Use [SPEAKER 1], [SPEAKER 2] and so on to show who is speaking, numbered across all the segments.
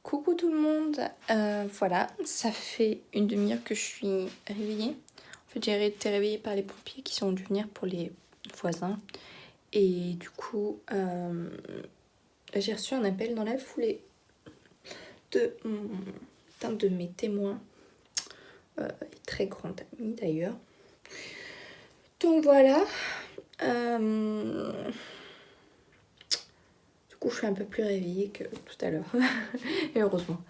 [SPEAKER 1] Coucou tout le monde, voilà, ça fait une demi-heure que je suis réveillée. En fait, j'ai été réveillée par les pompiers qui sont venus venir pour les voisins. Et du coup, j'ai reçu un appel dans la foulée d'un de mes témoins, très grand ami d'ailleurs. Donc voilà, du coup je suis un peu plus réveillée que tout à l'heure, et heureusement.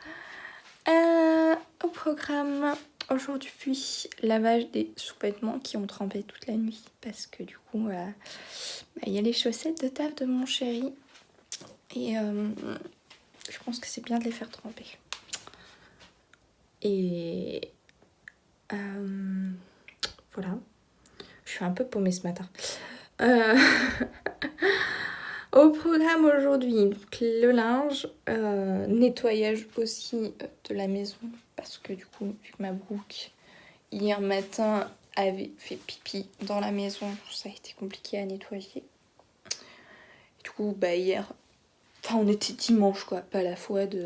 [SPEAKER 1] Au programme aujourd'hui, lavage des sous-vêtements qui ont trempé toute la nuit parce que du coup, il y a les chaussettes de taf de mon chéri et je pense que c'est bien de les faire tremper. Et voilà, je suis un peu paumée ce matin. Au programme aujourd'hui, le linge, nettoyage aussi de la maison parce que du coup, vu que ma Brooke hier matin avait fait pipi dans la maison, ça a été compliqué à nettoyer. Et du coup, hier, on était dimanche quoi, pas la foi de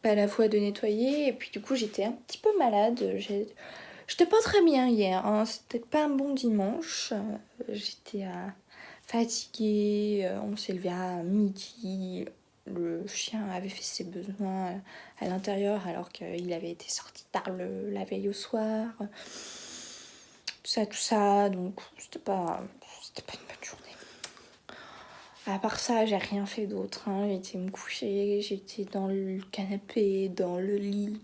[SPEAKER 1] nettoyer. Et puis du coup, j'étais un petit peu malade. J'étais pas très bien hier, hein. C'était pas un bon dimanche. J'étais fatiguée. On s'est levé à midi. Le chien avait fait ses besoins à l'intérieur alors qu'il avait été sorti tard la veille au soir. Tout ça, donc c'était pas une bonne journée. À part ça, j'ai rien fait d'autre, hein. J'ai été me coucher, j'étais dans le canapé, dans le lit,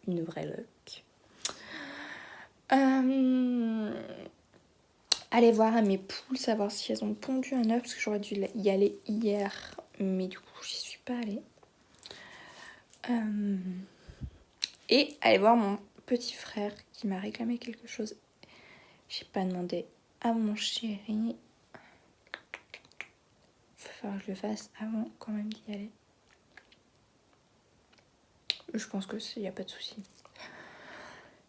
[SPEAKER 1] une vraie loque. Aller voir à mes poules, savoir si elles ont pondu un œuf, parce que j'aurais dû y aller hier, mais du coup, j'y suis pas allée. Et aller voir mon petit frère qui m'a réclamé quelque chose. J'ai pas demandé à mon chéri. Il va falloir que je le fasse avant quand même d'y aller. Je pense que il n'y a pas de souci.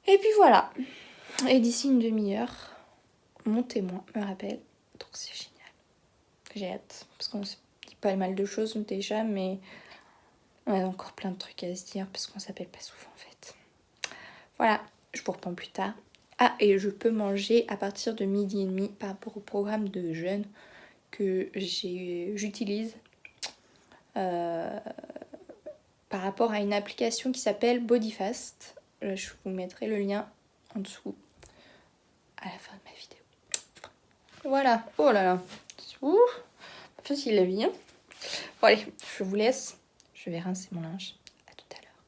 [SPEAKER 1] Et puis voilà. Et d'ici une demi-heure, mon témoin me rappelle. Donc c'est génial. J'ai hâte. Parce qu'on se dit pas mal de choses déjà, mais on a encore plein de trucs à se dire parce qu'on s'appelle pas souvent en fait. Voilà, je vous reprends plus tard. Ah, et je peux manger à partir de 12h30 par rapport au programme de jeûne que j'utilise par rapport à une application qui s'appelle Bodyfast. Je vous mettrai le lien en dessous à la fin de ma vidéo. Voilà, oh là là, ouh, pas facile la vie, hein. Bon allez, je vous laisse, je vais rincer mon linge. À tout à l'heure.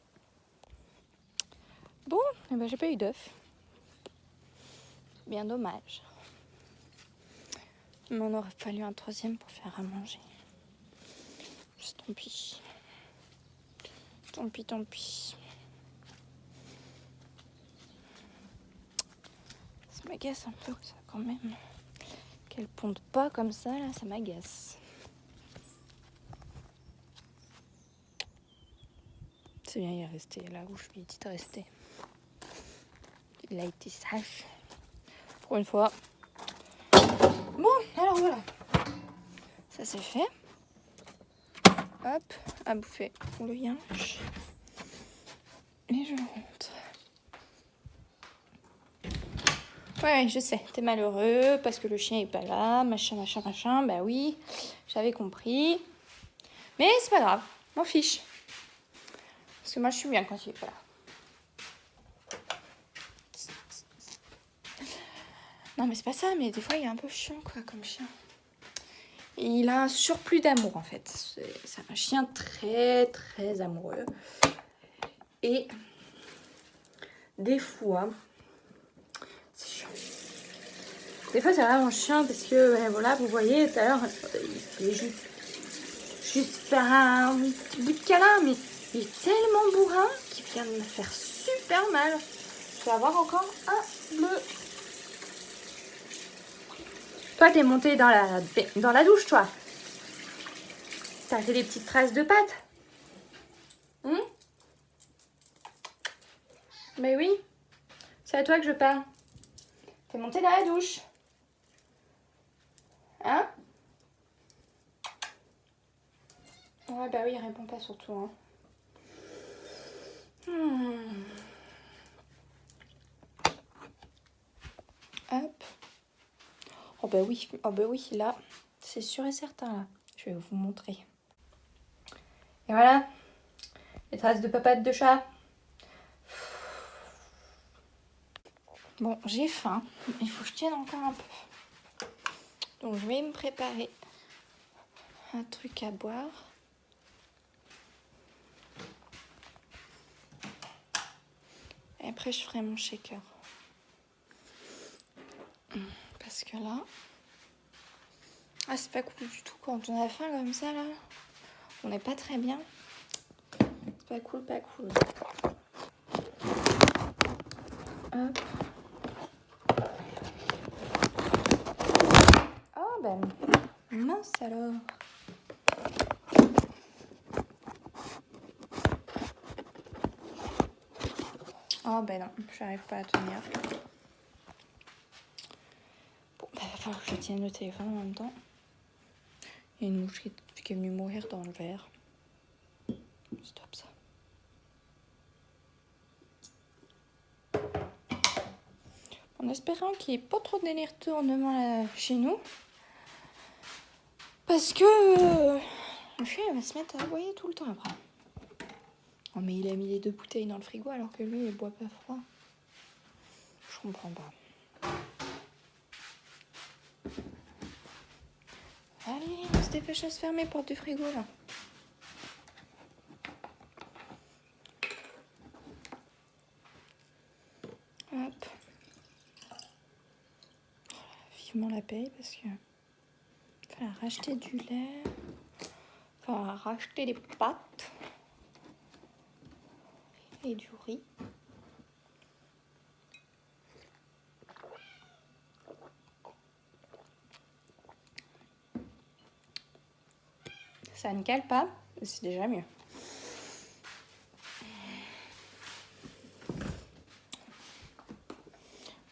[SPEAKER 1] Bon, j'ai pas eu d'œuf. Bien dommage. Il m'en aurait fallu un troisième pour faire à manger. Tant pis. Tant pis. Ça m'agace un peu ça quand même. Qu'elle ponde pas comme ça là, ça m'agace. C'est bien, il est resté là où je lui ai dit de rester. Il a été sage. Pour une fois. Bon, alors voilà. Ça c'est fait. Hop, à bouffer pour le yinche. Et je rentre. Ouais, je sais, t'es malheureux parce que le chien est pas là, machin. Bah oui, j'avais compris. Mais c'est pas grave, m'en fiche. Parce que moi je suis bien quand il est pas là. Non mais c'est pas ça, mais des fois il est un peu chiant quoi comme chien. Et il a un surplus d'amour en fait. C'est un chien très très amoureux. Et des fois, c'est chiant. Des fois c'est vraiment chiant parce que voilà, vous voyez tout à l'heure, il est juste faire un petit bout de câlin, mais il est tellement bourrin qu'il vient de me faire super mal. Je vais avoir encore un bleu. Toi, t'es monté dans la douche, toi. T'as fait des petites traces de pâtes. Mais oui, c'est à toi que je parle. T'es monté dans la douche. Hein? Ouais, bah oui, il répond pas surtout. Hein. Oh bah oui, là, c'est sûr et certain, là. Je vais vous montrer. Et voilà, les traces de papates de chat. Bon, j'ai faim, il faut que je tienne encore un peu. Donc je vais me préparer un truc à boire. Et après je ferai mon shaker. Parce que là... Ah, c'est pas cool du tout quand on a faim comme ça, là. On n'est pas très bien. C'est pas cool, pas cool. Hop. Oh, ben... Mince alors. Oh, ben non, j'arrive pas à tenir. Bon, ben, va falloir que je tienne le téléphone en même temps. Il y a une mouche qui est venue mourir dans le verre. Stop ça. En espérant qu'il n'y ait pas trop de retournements là chez nous. Parce que le chien va se mettre à aboyer tout le temps après. Oh mais il a mis les 2 bouteilles dans le frigo alors que lui il boit pas froid. Je comprends pas. Allez, on se dépêche à se fermer porte du frigo là. Hop. Vivement la paye parce que il va racheter du lait. Il va racheter des pâtes. Et du riz. Ça ne cale pas, c'est déjà mieux.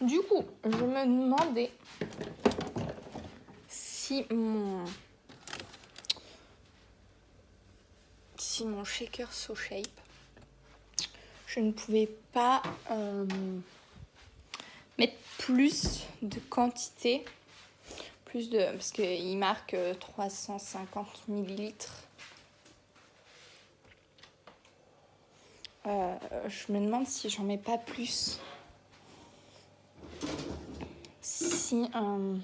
[SPEAKER 1] Du coup, je me demandais si mon shaker So Shape, je ne pouvais pas mettre plus de quantité, parce qu'il marque 350 millilitres. Je me demande si j'en mets pas plus. Si ce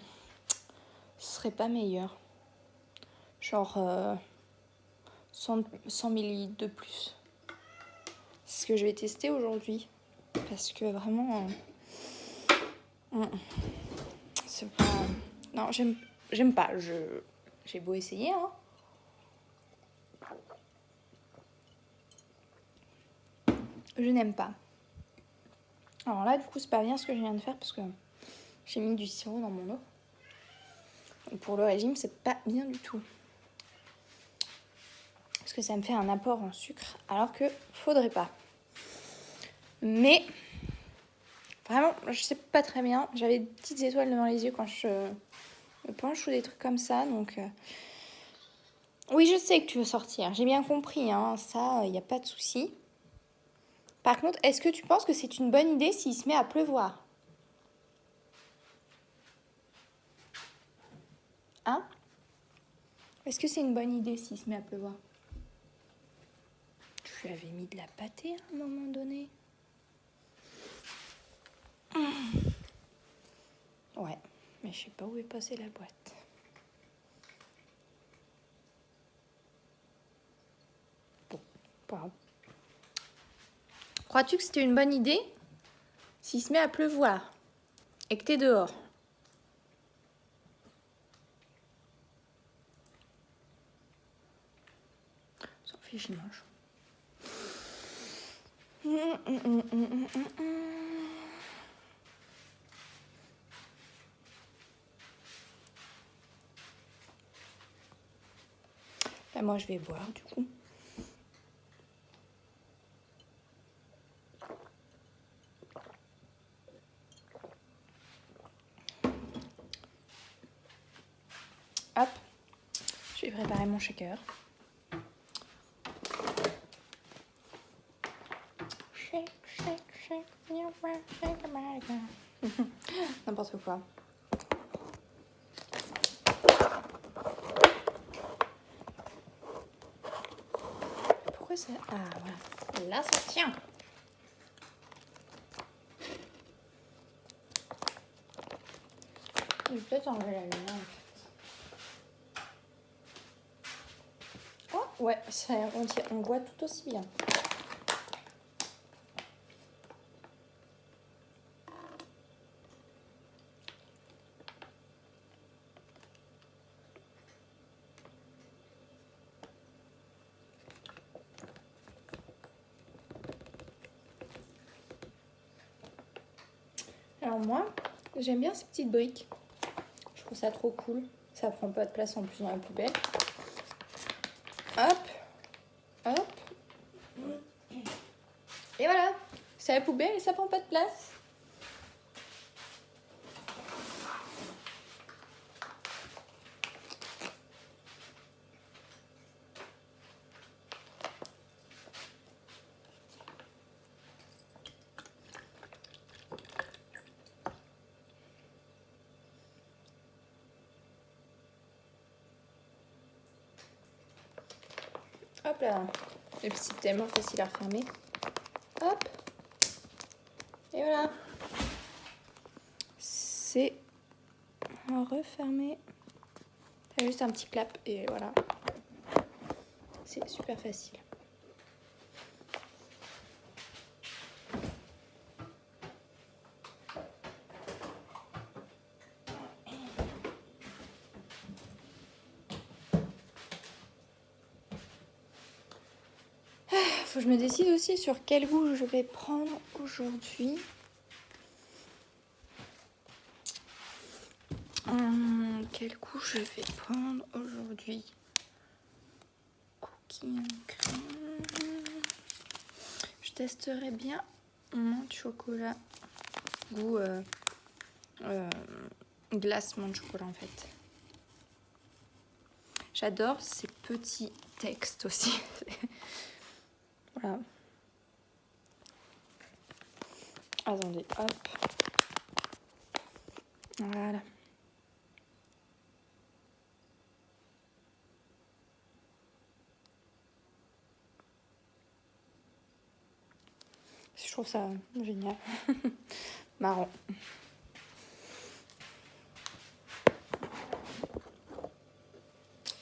[SPEAKER 1] serait pas meilleur. Genre 100 millilitres de plus. C'est ce que je vais tester aujourd'hui. Parce que vraiment... c'est pas... Non, j'aime pas. J'ai beau essayer, hein. Je n'aime pas. Alors là, du coup, c'est pas bien ce que je viens de faire parce que j'ai mis du sirop dans mon eau. Donc pour le régime, c'est pas bien du tout. Parce que ça me fait un apport en sucre alors que faudrait pas. Mais vraiment, je sais pas très bien. J'avais des petites étoiles devant les yeux quand je me penche ou des trucs comme ça. Donc oui, je sais que tu veux sortir. J'ai bien compris, hein. Ça, il n'y a pas de souci. Par contre, est-ce que tu penses que c'est une bonne idée s'il se met à pleuvoir? Hein? Est-ce que c'est une bonne idée s'il se met à pleuvoir? Tu lui avais mis de la pâtée à un moment donné? Ouais, mais je sais pas où est passée la boîte. Bon, pas grave. Crois-tu que c'était une bonne idée s'il se met à pleuvoir et que t'es dehors? S'en fiche, il mange. Ben moi, je vais boire du coup. Hop, je vais préparer mon shaker. Shake, shake, shake, shake America. N'importe quoi. pourquoi ça... Ah, voilà. Là, ça tient. Je vais peut-être enlever la lumière, en fait. Oh, ouais, on voit tout aussi bien. Alors moi, j'aime bien ces petites briques. Je trouve ça trop cool. Ça prend pas de place en plus dans la poubelle. Hop, hop. Et voilà, c'est la poubelle et ça prend pas de place. Hop là, et puis c'est tellement facile à refermer. Hop, et voilà. C'est refermé. C'est juste un petit clap et voilà. C'est super facile. Faut que je me décide aussi sur quel goût je vais prendre aujourd'hui. Quel goût je vais prendre aujourd'hui? Cookie and cream. Je testerai bien mon chocolat. Goût glace mon chocolat en fait. J'adore ces petits textes aussi. Voilà. Attendez, hop. Voilà. Je trouve ça génial. Marrant.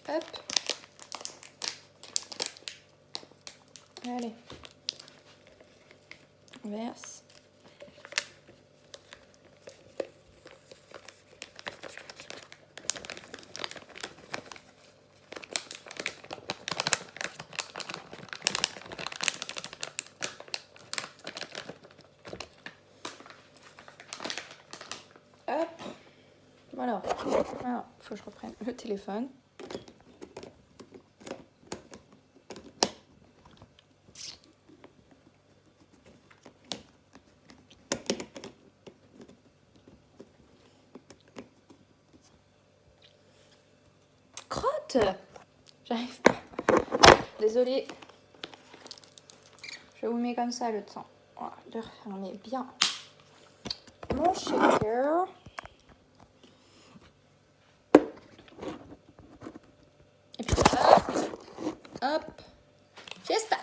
[SPEAKER 1] Hop. Allez. On verse. Hop. Voilà. Alors, faut que je reprenne le téléphone. Crotte. J'arrive pas. Désolée. Je vous mets comme ça le temps. Voilà, de refermer bien mon shaker. Et puis hop, hop, fiesta.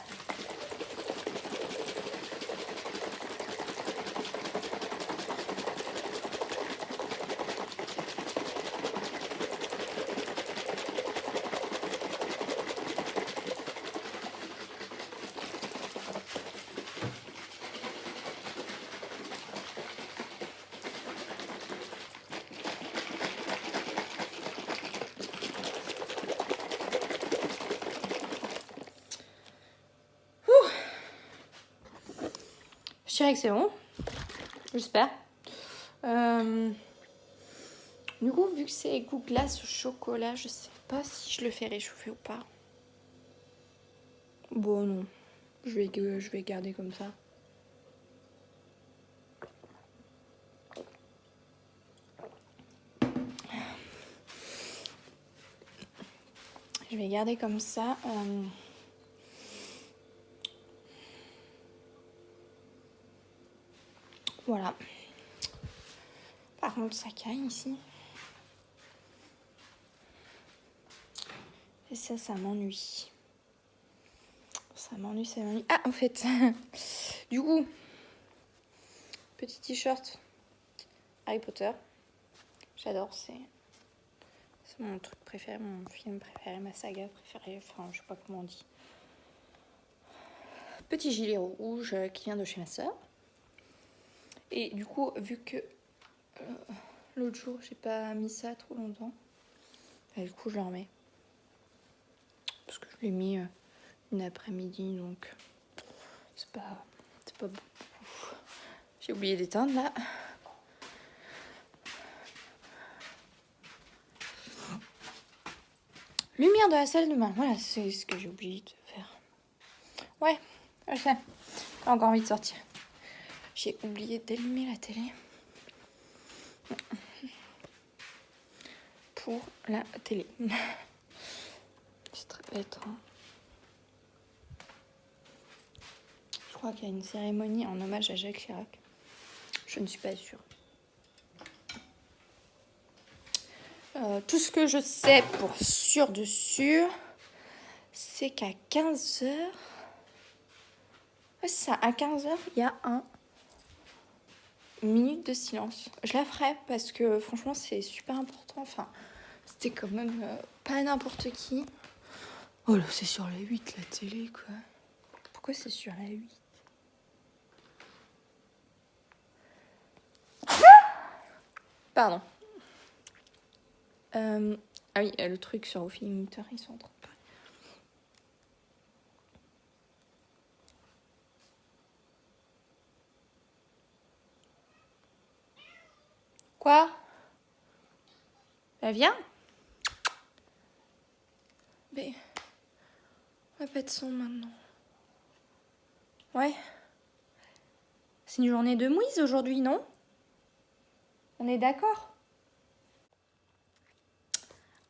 [SPEAKER 1] Je dirais que c'est bon. J'espère. Du coup, vu que c'est goût glace au chocolat, je sais pas si je le fais réchauffer ou pas. Bon, non. Je vais garder comme ça. Je vais garder comme ça. Voilà. Par contre, ça caille ici. Et ça m'ennuie. Ça m'ennuie, ça m'ennuie. Ah, en fait, du coup, petit t-shirt Harry Potter. J'adore, c'est mon truc préféré, mon film préféré, ma saga préférée. Enfin, je sais pas comment on dit. Petit gilet rouge qui vient de chez ma soeur. Et du coup, vu que l'autre jour, j'ai pas mis ça trop longtemps, bah, du coup, je le remets. Parce que je l'ai mis une après-midi, donc c'est pas beaucoup. J'ai oublié d'éteindre là. Lumière de la salle de bain, voilà, c'est ce que j'ai oublié de faire. Ouais, je sais. J'ai encore envie de sortir. J'ai oublié d'allumer la télé. Pour la télé. C'est très bête. Hein. Je crois qu'il y a une cérémonie en hommage à Jacques Chirac. Je ne suis pas sûre. Tout ce que je sais pour sûr de sûr, c'est qu'à 15h... Ouais, c'est ça, à 15h, il y a une minute de silence. Je la ferai parce que franchement, c'est super important. Enfin, c'était quand même pas n'importe qui. Oh là, c'est sur la 8, la télé, quoi. Pourquoi c'est sur la 8 ? Pardon. Ah oui, le truc sur Au Feeling Meter, ils sont en train de parler. Quoi ? Bah viens. Mais... on va pas de son maintenant. Ouais. C'est une journée de mouise aujourd'hui, non ? On est d'accord ?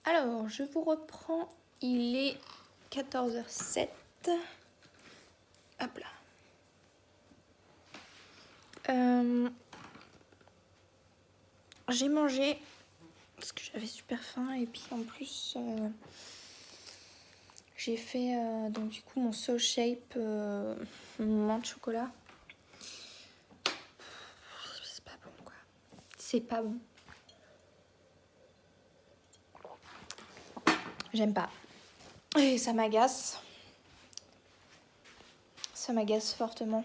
[SPEAKER 1] Alors, je vous reprends. Il est 14h07. Hop là. J'ai mangé parce que j'avais super faim et puis en plus j'ai fait donc du coup mon Soul Shape mon menthe chocolat. C'est pas bon quoi. C'est pas bon. J'aime pas. Et ça m'agace. Ça m'agace fortement.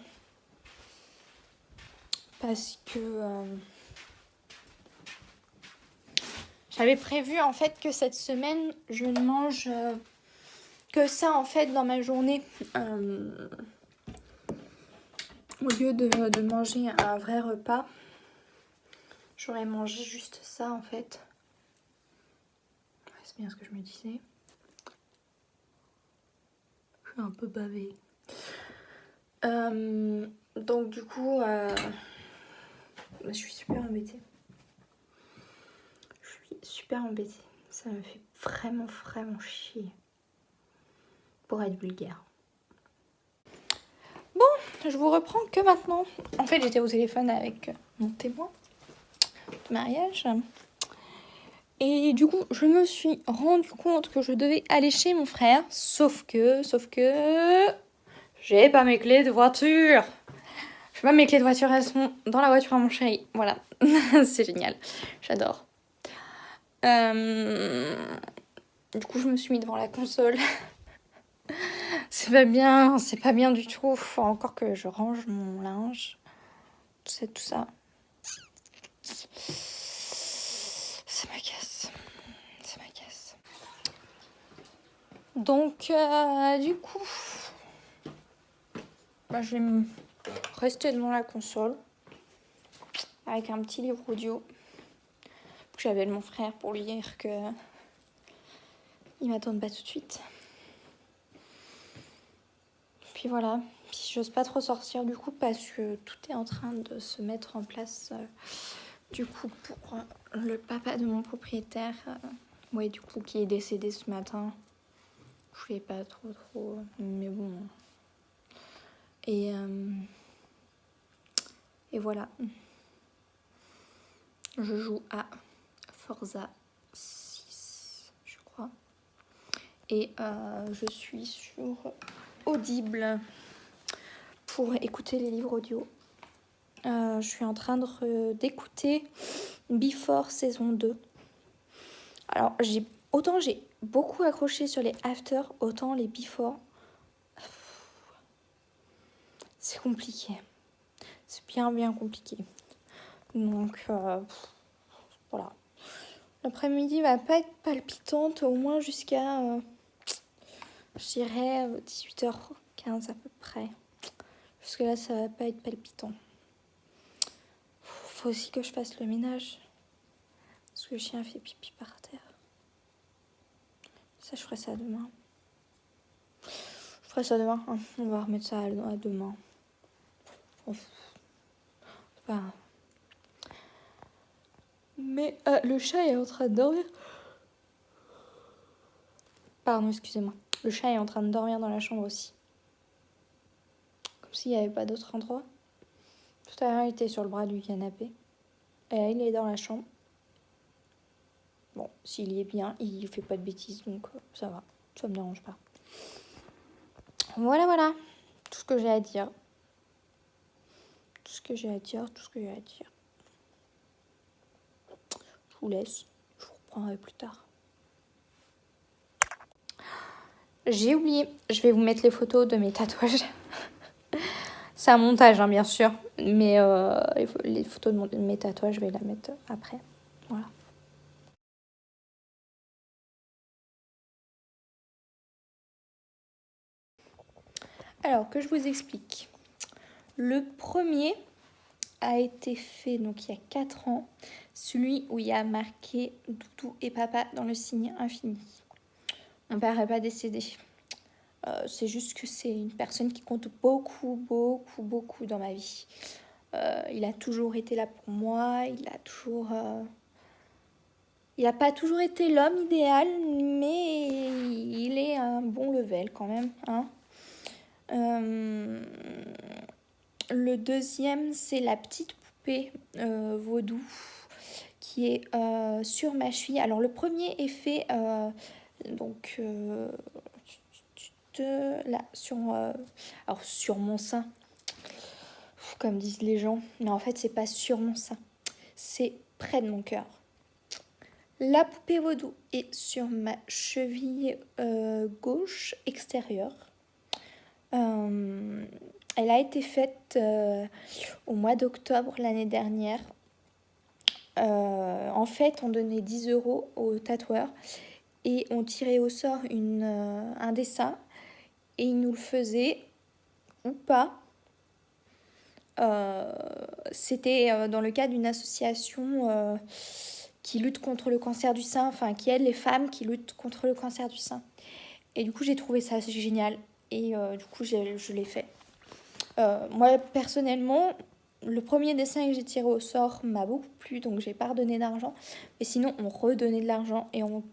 [SPEAKER 1] Parce que j'avais prévu en fait que cette semaine je ne mange que ça en fait dans ma journée. Au lieu de manger un vrai repas, j'aurais mangé juste ça en fait. Ouais, c'est bien ce que je me disais. Je suis un peu bavée. Donc du coup, je suis super embêtée. Ça me fait vraiment chier. Pour être vulgaire. Bon, je vous reprends que maintenant. En fait, j'étais au téléphone avec mon témoin de mariage. Et du coup, je me suis rendu compte que je devais aller chez mon frère. Sauf que... j'ai pas mes clés de voiture. Je sais pas, mes clés de voiture, elles sont dans la voiture à mon chéri. Voilà, c'est génial. J'adore. Du coup, je me suis mis devant la console. C'est pas bien du tout. Faut encore que je range mon linge. Tout ça. Ça m'agace. Donc, du coup, je vais me rester devant la console avec un petit livre audio. J'appelle mon frère pour lui dire que il m'attend pas tout de suite. Puis voilà. Puis j'ose pas trop sortir du coup parce que tout est en train de se mettre en place. Du coup, pour le papa de mon propriétaire, du coup, qui est décédé ce matin. Je voulais pas trop, mais bon. Et voilà. Je joue à Forza 6, je crois. Et je suis sur Audible pour écouter les livres audio. Je suis en train d'écouter Before saison 2. Alors, autant j'ai beaucoup accroché sur les After, autant les Before, c'est compliqué. C'est bien compliqué. Donc, voilà. L'après-midi va pas être palpitante, au moins jusqu'à, je dirais, 18h15 à peu près. Parce que là, ça va pas être palpitant. Faut aussi que je fasse le ménage. Parce que le chien fait pipi par terre. Ça, je ferai ça demain. Hein. On va remettre ça à demain. Enfin... Mais le chat est en train de dormir. Pardon, excusez-moi. Le chat est en train de dormir dans la chambre aussi. Comme s'il n'y avait pas d'autre endroit. Tout à l'heure, il était sur le bras du canapé. Et là, il est dans la chambre. Bon, s'il y est bien, il fait pas de bêtises, donc ça va. Ça me dérange pas. Voilà. Tout ce que j'ai à dire. Je vous laisse. Je vous reprendrai plus tard. J'ai oublié. Je vais vous mettre les photos de mes tatouages. C'est un montage, hein, bien sûr. Mais les photos de mes tatouages, je vais la mettre après. Voilà. Alors, que je vous explique. Le premier a été fait donc il y a 4 ans. Celui où il y a marqué Doudou et Papa dans le signe infini. Mon père n'est pas décédé. C'est juste que c'est une personne qui compte beaucoup dans ma vie. Il a toujours été là pour moi. Il n'a pas toujours été l'homme idéal, mais il est un bon level quand même. Hein. Le deuxième, c'est la petite poupée vaudou qui est sur ma cheville. Alors le premier est fait là sur mon sein, comme disent les gens, mais en fait c'est pas sur mon sein, c'est près de mon cœur. La poupée vaudou est sur ma cheville gauche extérieure. Elle a été faite au mois d'octobre l'année dernière. En fait, on donnait 10 € au tatoueur et on tirait au sort un dessin et il nous le faisait ou pas. C'était dans le cadre d'une association qui lutte contre le cancer du sein, enfin qui aide les femmes qui luttent contre le cancer du sein. Et du coup, j'ai trouvé ça génial et du coup, je l'ai fait. Moi, personnellement, le premier dessin que j'ai tiré au sort m'a beaucoup plu, donc j'ai pas redonné d'argent. Mais sinon, on redonnait de l'argent et on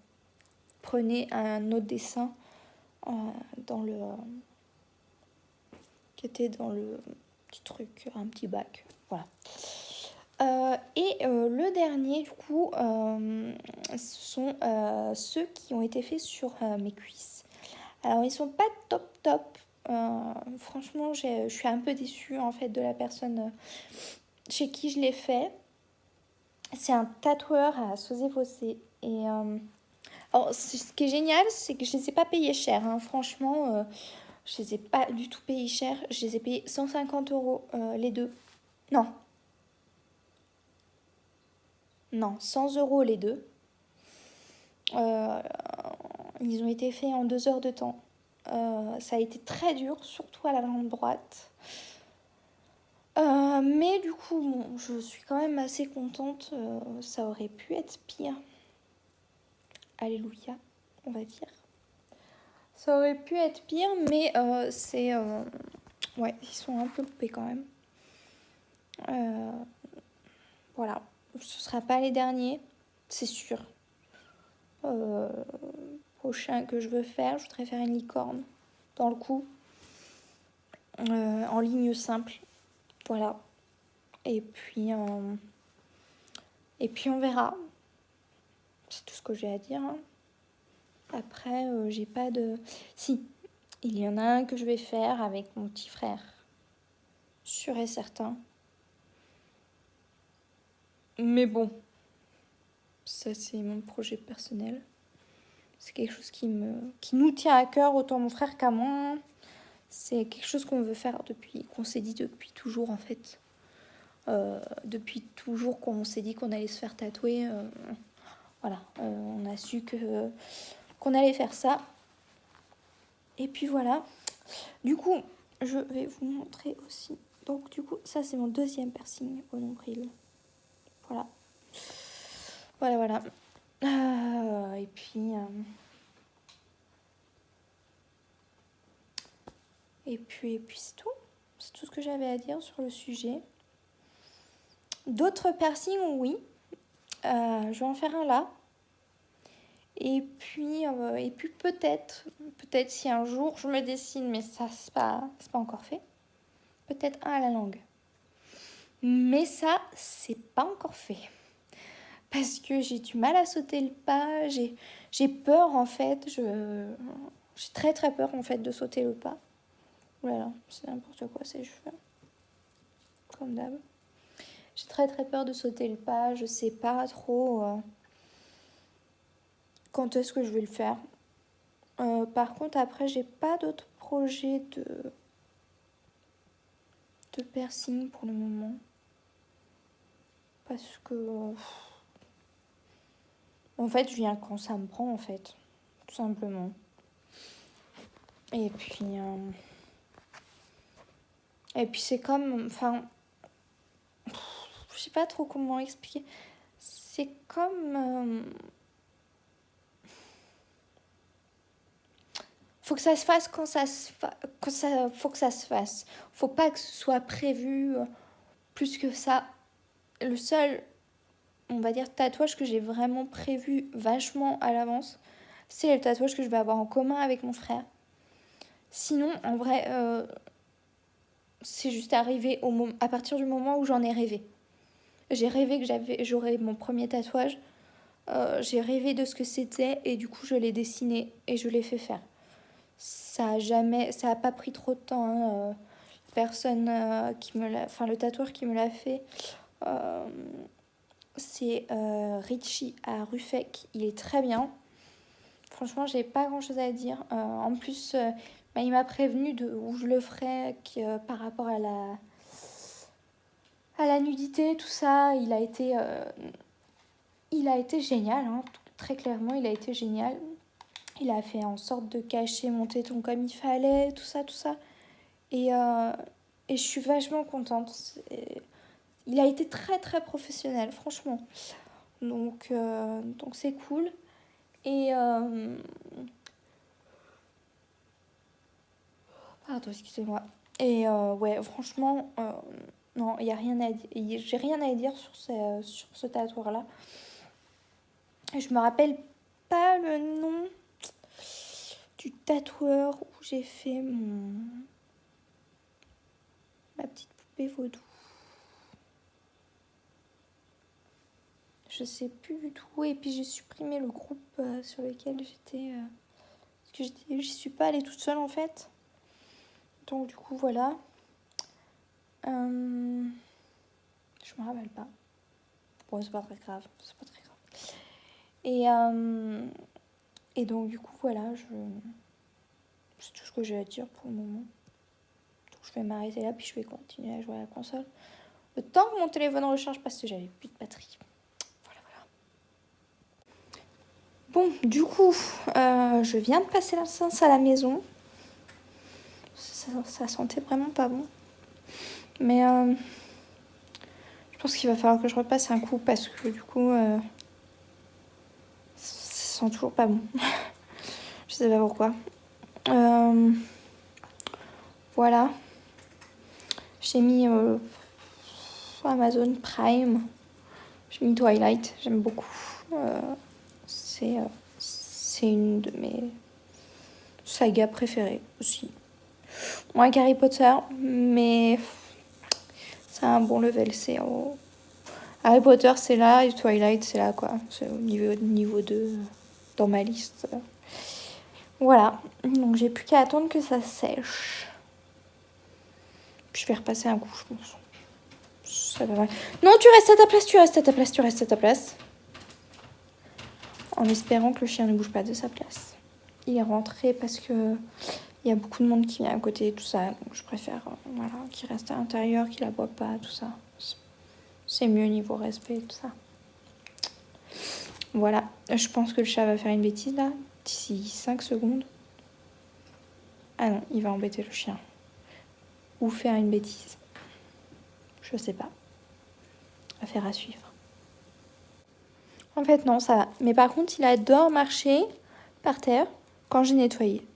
[SPEAKER 1] prenait un autre dessin qui était dans le petit truc, un petit bac. Voilà. Le dernier, du coup, ce sont ceux qui ont été faits sur mes cuisses. Alors, ils sont pas top. Franchement, je suis un peu déçue en fait de la personne chez qui je l'ai fait. C'est un tatoueur à Sauzé-Fossé. Et alors, ce qui est génial, c'est que je ne les ai pas payés cher. Hein. Franchement, je ne les ai pas du tout payés cher. Je les ai payés 150 € les deux. Non, 100 € les deux. Ils ont été faits en 2 heures de temps. Ça a été très dur, surtout à la jambe droite. Mais du coup, bon, je suis quand même assez contente. Ça aurait pu être pire. Alléluia, on va dire. Ça aurait pu être pire, mais c'est... ouais, ils sont un peu coupés quand même. Voilà, ce ne sera pas les derniers, c'est sûr. Prochain que je veux faire, je voudrais faire une licorne dans le cou. En ligne simple. Voilà. Et puis on verra. C'est tout ce que j'ai à dire. Hein. Après, j'ai pas de... Si, Il y en a un que je vais faire avec mon petit frère. Sûr et certain. Mais bon, ça c'est mon projet personnel. C'est quelque chose qui nous tient à cœur, autant mon frère qu'à moi. C'est quelque chose qu'on veut faire qu'on s'est dit depuis toujours en fait. Depuis toujours qu'on s'est dit qu'on allait se faire tatouer. Voilà, on a su qu'on allait faire ça. Et puis voilà. Du coup, je vais vous montrer aussi. Donc du coup, ça c'est mon deuxième piercing au nombril. Voilà. Voilà. Et puis c'est tout. C'est tout ce que j'avais à dire sur le sujet. D'autres piercings, oui. Je vais en faire un là. Et puis peut-être si un jour je me dessine, mais ça c'est pas encore fait. Peut-être un à la langue. Mais ça, c'est pas encore fait. Parce que j'ai du mal à sauter le pas. J'ai peur en fait. J'ai très très peur en fait de sauter le pas. Voilà, c'est n'importe quoi ces cheveux. Comme d'hab. J'ai très très peur de sauter le pas. Je sais pas trop quand est-ce que je vais le faire. Par contre, après, j'ai pas d'autres projets de piercing pour le moment. Parce que... en fait, je viens quand ça me prend, en fait. Tout simplement. Et puis c'est comme... Enfin... je sais pas trop comment expliquer. C'est comme... faut que ça se fasse quand faut que ça se fasse. Faut pas que ce soit prévu plus que ça. Le seul, on va dire, tatouage que j'ai vraiment prévu vachement à l'avance, c'est le tatouage que je vais avoir en commun avec mon frère. Sinon, en vrai, c'est juste arrivé à partir du moment où j'en ai rêvé. J'ai rêvé que j'aurais mon premier tatouage. J'ai rêvé de ce que c'était et du coup, je l'ai dessiné et je l'ai fait faire. Ça a pas pris trop de temps. Hein. Le tatoueur qui me l'a fait, c'est Richie à Ruffec. Il est très bien. Franchement, j'ai pas grand chose à dire. En plus, il m'a prévenu de où je le ferais par rapport à la nudité, tout ça. Il a été génial. Hein. Très clairement, il a été génial. Il a fait en sorte de cacher mon téton comme il fallait, tout ça. Et je suis vachement contente. Il a été très très professionnel, franchement. Donc c'est cool. Et pardon, excusez-moi. Et ouais, franchement, non, il y a rien à dire. J'ai rien à dire sur ce tatoueur-là. Je me rappelle pas le nom du tatoueur où j'ai fait ma petite poupée vaudou. Je sais plus du tout. Et puis j'ai supprimé le groupe sur lequel j'étais. Parce que j'y suis pas allée toute seule en fait. Donc du coup voilà. Je me rappelle pas. Bon, c'est pas très grave. Et donc du coup voilà, c'est tout ce que j'ai à dire pour le moment. Donc je vais m'arrêter là puis je vais continuer à jouer à la console. Le temps que mon téléphone recharge parce que j'avais plus de batterie. Voilà. Bon, du coup, je viens de passer l'encens à la maison. Ça sentait vraiment pas bon. Mais je pense qu'il va falloir que je repasse un coup parce que du coup, ça sent toujours pas bon. Je sais pas pourquoi. Voilà. J'ai mis Amazon Prime. J'ai mis Twilight. J'aime beaucoup. C'est une de mes sagas préférées aussi. Moins qu'Harry Potter, mais c'est un bon level. Harry Potter, c'est là, et Twilight, c'est là, quoi. C'est au niveau 2 dans ma liste. Voilà, donc j'ai plus qu'à attendre que ça sèche. Puis je vais repasser un coup, je pense. Ça va. Non, tu restes à ta place, tu restes à ta place, tu restes à ta place. En espérant que le chien ne bouge pas de sa place. Il est rentré parce que il y a beaucoup de monde qui vient à côté et tout ça. Donc je préfère voilà, qu'il reste à l'intérieur, qu'il aboie pas, tout ça. C'est mieux niveau respect et tout ça. Voilà, je pense que le chat va faire une bêtise là, d'ici 5 secondes. Ah non, il va embêter le chien. Ou faire une bêtise. Je sais pas. Affaire à suivre. En fait, non, ça va. Mais par contre, il adore marcher par terre quand j'ai nettoyé.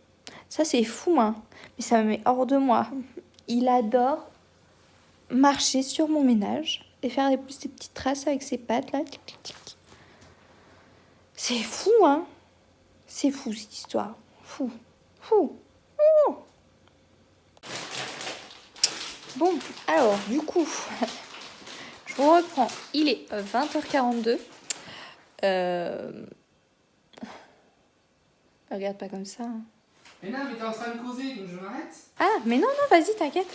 [SPEAKER 1] Ça, c'est fou, hein. Mais ça me met hors de moi. Il adore marcher sur mon ménage et faire des petites traces avec ses pattes, là. C'est fou, hein. C'est fou, cette histoire. Fou. Fou. Oh. Bon, alors, du coup, je vous reprends. Il est 20h42. Regarde pas comme ça. Hein.
[SPEAKER 2] Mais non, mais t'es en train de causer, donc je m'arrête.
[SPEAKER 1] Ah, mais non, vas-y, t'inquiète.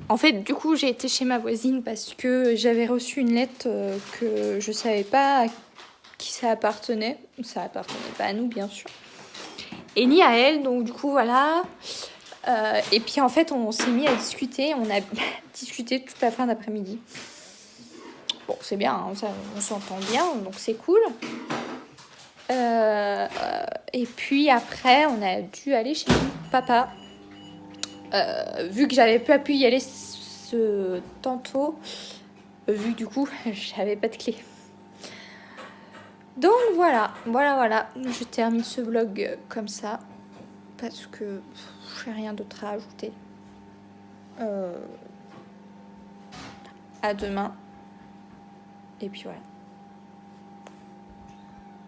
[SPEAKER 1] En fait, du coup, j'ai été chez ma voisine parce que j'avais reçu une lettre que je savais pas à qui ça appartenait. Ça appartenait pas à nous, bien sûr. Et ni à elle, donc du coup, voilà. Et puis, en fait, on s'est mis à discuter. On a discuté toute la fin d'après-midi. Bon, c'est bien, hein, ça, on s'entend bien, donc c'est cool. Et puis après, on a dû aller chez mon papa. Vu que j'avais pas pu y aller tantôt, vu que du coup, j'avais pas de clé. Donc voilà. Je termine ce vlog comme ça. Parce que j'ai rien d'autre à ajouter. À demain. Et puis voilà.